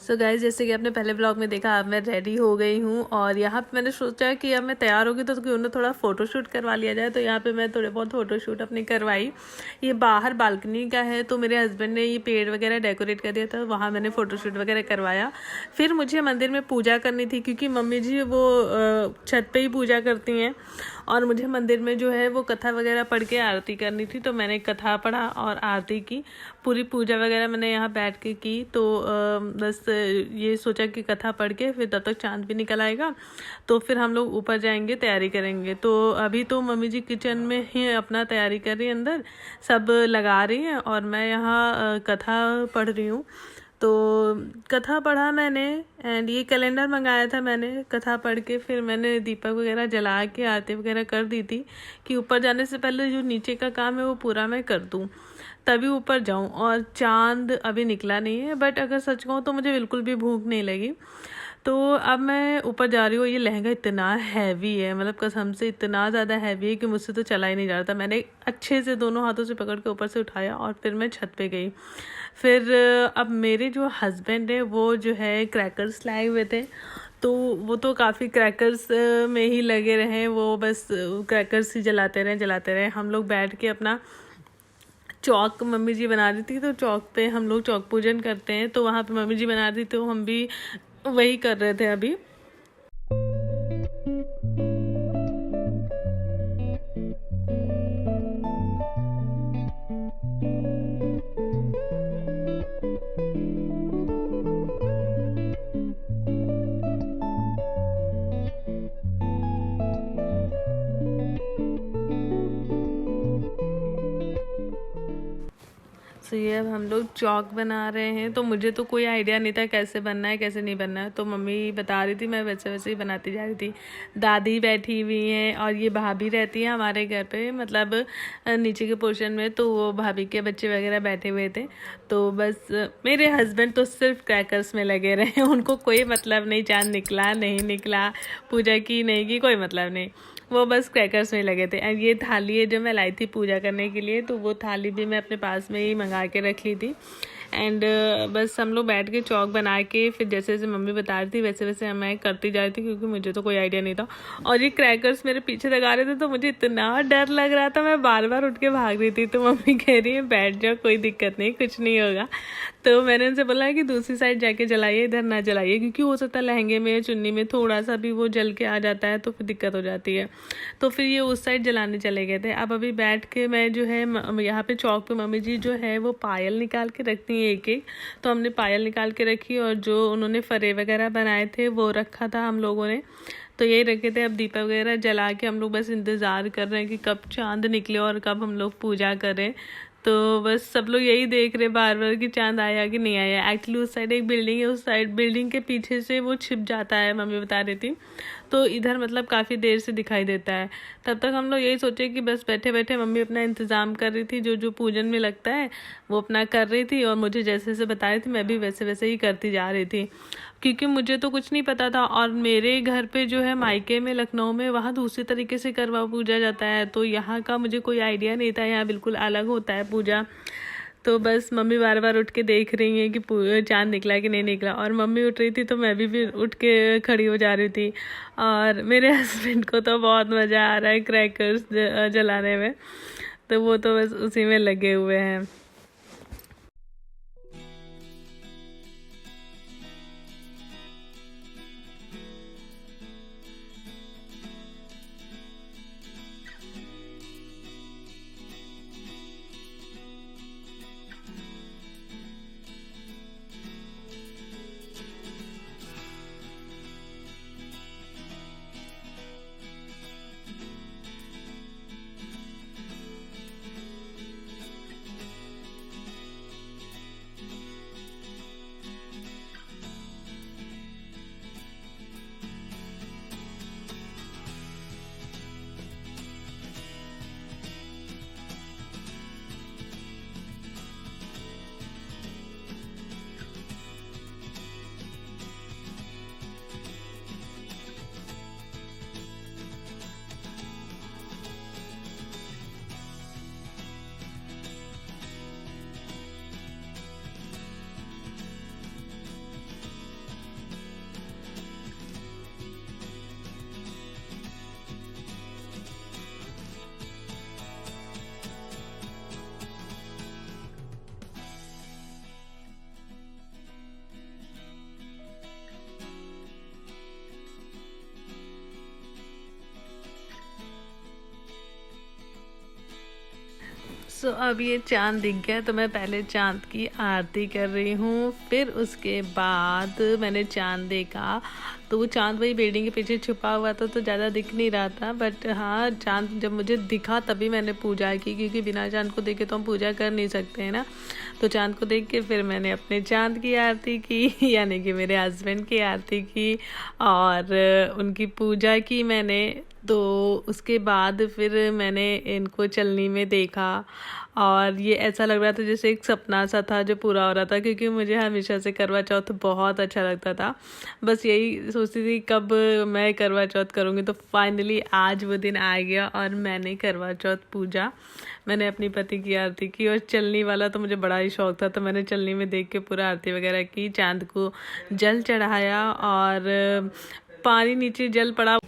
So guys, जैसे कि आपने पहले ब्लॉग में देखा, अब मैं रेडी हो गई हूँ और यहाँ पे मैंने सोचा कि अब मैं तैयार होगी तो क्यों ना थोड़ा फ़ोटोशूट करवा लिया जाए। तो यहाँ पे मैं थोड़े बहुत फ़ोटोशूट अपनी करवाई। ये बाहर बालकनी का है, तो मेरे हस्बैंड ने ये पेड़ वगैरह डेकोरेट कर दिया था, वहाँ मैंने फ़ोटोशूट वगैरह करवाया। फिर मुझे मंदिर में पूजा करनी थी, क्योंकि मम्मी जी वो छत पर ही पूजा करती हैं और मुझे मंदिर में जो है वो कथा वगैरह पढ़ के आरती करनी थी। तो मैंने कथा पढ़ा और आरती की, पूरी पूजा वगैरह मैंने यहाँ बैठ के की। तो बस ये सोचा कि कथा पढ़ के फिर तब तक चांद भी निकल आएगा, तो फिर हम लोग ऊपर जाएंगे, तैयारी करेंगे। तो अभी तो मम्मी जी किचन में ही अपना तैयारी कर रही है, अंदर सब लगा रही हैं और मैं यहाँ कथा पढ़ रही हूँ। तो कथा पढ़ा मैंने एंड ये कैलेंडर मंगाया था मैंने। कथा पढ़ के फिर मैंने दीपक वगैरह जला के आरती वगैरह कर दी थी कि ऊपर जाने से पहले जो नीचे का काम है वो पूरा मैं कर दूँ, तभी ऊपर जाऊँ। और चांद अभी निकला नहीं है, बट अगर सच कहूँ तो मुझे बिल्कुल भी भूख नहीं लगी। तो अब मैं ऊपर जा रही हूँ। ये लहंगा इतना हैवी है, मतलब कसम से इतना ज़्यादा हैवी है कि मुझसे तो चला ही नहीं जा रहा था। मैंने अच्छे से दोनों हाथों से पकड़ के ऊपर से उठाया और फिर मैं छत पे गई। फिर अब मेरे जो हस्बैंड है वो जो है क्रैकर्स लाए हुए थे, तो वो तो काफ़ी क्रैकर्स में ही लगे रहे। वो बस क्रैकर्स ही जलाते रहे। हम लोग बैठ के अपना चौक मम्मी जी बना रही थी, तो चौक पे हम लोग चौक पूजन करते हैं, तो वहाँ पे मम्मी जी बना रही थी, तो हम भी वही कर रहे थे अभी। तो ये अब हम लोग चौक बना रहे हैं। तो मुझे तो कोई आइडिया नहीं था कैसे बनना है कैसे नहीं बनना है, तो मम्मी बता रही थी, मैं वैसे वैसे ही बनाती जा रही थी। दादी बैठी हुई हैं और ये भाभी रहती है हमारे घर पे, मतलब नीचे के पोर्शन में, तो वो भाभी के बच्चे वगैरह बैठे हुए थे। तो बस मेरे हस्बैंड तो सिर्फ क्रैकर्स में लगे रहे, उनको कोई मतलब नहीं चांद निकला नहीं निकला, पूजा की नहीं की, कोई मतलब नहीं, वो बस क्रैकर्स में लगे थे। एंड ये थाली है जो मैं लाई थी पूजा करने के लिए, तो वो थाली भी मैं अपने पास में ही मंगा के रख ली थी। एंड बस हम लोग बैठ के चौक बना के फिर जैसे जैसे मम्मी बता रही थी वैसे वैसे मैं करती जा रही थी, क्योंकि मुझे तो कोई आइडिया नहीं था। और ये क्रैकर्स मेरे पीछे लगा रहे थे, तो मुझे इतना डर लग रहा था, मैं बार बार उठ के भाग रही थी। तो मम्मी कह रही है बैठ जाओ, कोई दिक्कत नहीं, कुछ नहीं होगा। तो मैंने उनसे बोला कि दूसरी साइड जाके जलाइए, इधर ना जलाइए, क्योंकि हो सकता है लहंगे में या चुन्नी में थोड़ा सा भी वो जल के आ जाता है, तो फिर दिक्कत हो जाती है। तो फिर ये उस साइड जलाने चले गए थे। अब अभी बैठ के मैं जो है यहाँ पे चौक पे मम्मी जी जो है वो पायल निकाल के रखती हैं एक एक, तो हमने पायल निकाल के रखी और जो उन्होंने फरे वगैरह बनाए थे वो रखा था हम लोगों ने, तो यही रखे थे। अब दीपक वगैरह जला के हम लोग बस इंतज़ार कर रहे हैं कि कब चांद निकले और कब हम लोग पूजा करें। तो बस सब लोग यही देख रहे बार बार कि चांद आया कि नहीं आया। एक्चुअली उस साइड एक बिल्डिंग है, उस साइड बिल्डिंग के पीछे से वो छिप जाता है, मम्मी बता रही थी, तो इधर मतलब काफ़ी देर से दिखाई देता है। तब तक हम लोग यही सोचे कि बस बैठे बैठे मम्मी अपना इंतज़ाम कर रही थी, जो जो पूजन में लगता है वो अपना कर रही थी, और मुझे जैसे जैसे बता रही थी मैं भी वैसे वैसे ही करती जा रही थी, क्योंकि मुझे तो कुछ नहीं पता था। और मेरे घर पे जो है मायके में लखनऊ में, वहाँ दूसरी तरीके से करवा पूजा जाता है, तो यहाँ का मुझे कोई आइडिया नहीं था, यहाँ बिल्कुल अलग होता है पूजा। तो बस मम्मी बार बार उठ के देख रही हैं कि चांद निकला कि नहीं निकला, और मम्मी उठ रही थी तो मैं भी उठ के खड़ी हो जा रही थी। और मेरे हस्बैंड को तो बहुत मज़ा आ रहा है क्रैकर्स जलाने में, तो वो तो बस उसी में लगे हुए हैं। सो अब ये चांद दिख गया तो मैं पहले चांद की आरती कर रही हूँ। फिर उसके बाद मैंने चांद देखा तो वो चांद वही बिल्डिंग के पीछे छुपा हुआ था तो ज़्यादा दिख नहीं रहा था। बट हाँ, चांद जब मुझे दिखा तभी मैंने पूजा की, क्योंकि बिना चांद को देखे तो हम पूजा कर नहीं सकते हैं ना। तो चांद को देख के फिर मैंने अपने चांद की आरती की यानी कि मेरे हस्बैंड की आरती की और उनकी पूजा की मैंने। तो उसके बाद फिर मैंने इनको चलनी में देखा और ये ऐसा लग रहा था जैसे एक सपना सा था जो पूरा हो रहा था, क्योंकि मुझे हमेशा से करवा चौथ बहुत अच्छा लगता था। बस यही सोचती थी कब मैं करवा चौथ करूँगी, तो फाइनली आज वो दिन आ गया और मैंने करवा चौथ पूजा। मैंने अपनी पति की आरती की और चलनी वाला तो मुझे बड़ा ही शौक था, तो मैंने चलनी में देख के पूरा आरती वगैरह की, चांद को जल चढ़ाया और पानी नीचे जल पड़ा।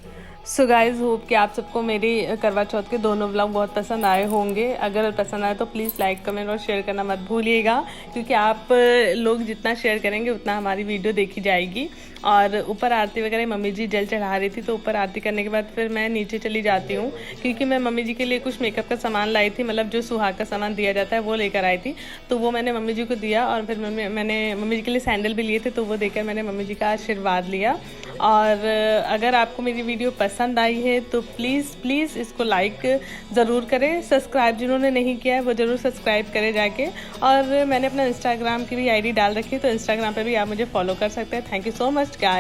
सो गाइज़, होप कि आप सबको मेरी करवा चौथ के दोनों व्लॉग बहुत पसंद आए होंगे। अगर पसंद आए तो प्लीज़ लाइक, कमेंट और शेयर करना मत भूलिएगा, क्योंकि आप लोग जितना शेयर करेंगे उतना हमारी वीडियो देखी जाएगी। और ऊपर आरती वगैरह मम्मी जी जल चढ़ा रही थी, तो ऊपर आरती करने के बाद फिर मैं नीचे चली जाती हूँ, क्योंकि मैं मम्मी जी के लिए कुछ मेकअप का सामान लाई थी, मतलब जो सुहाग का सामान दिया जाता है वो लेकर आई थी। तो वो मैंने मम्मी जी को दिया और फिर मैंने मम्मी जी के लिए सैंडल भी लिए थे, तो वो देकर मैंने मम्मी जी का आशीर्वाद लिया। और अगर आपको मेरी वीडियो पसंद आई है तो प्लीज़ इसको लाइक ज़रूर करें। सब्सक्राइब जिन्होंने नहीं किया है वो ज़रूर सब्सक्राइब करें जाके। और मैंने अपना इंस्टाग्राम की भी आईडी डाल रखी है, तो इंस्टाग्राम पे भी आप मुझे फॉलो कर सकते हैं। Thank you so much guys.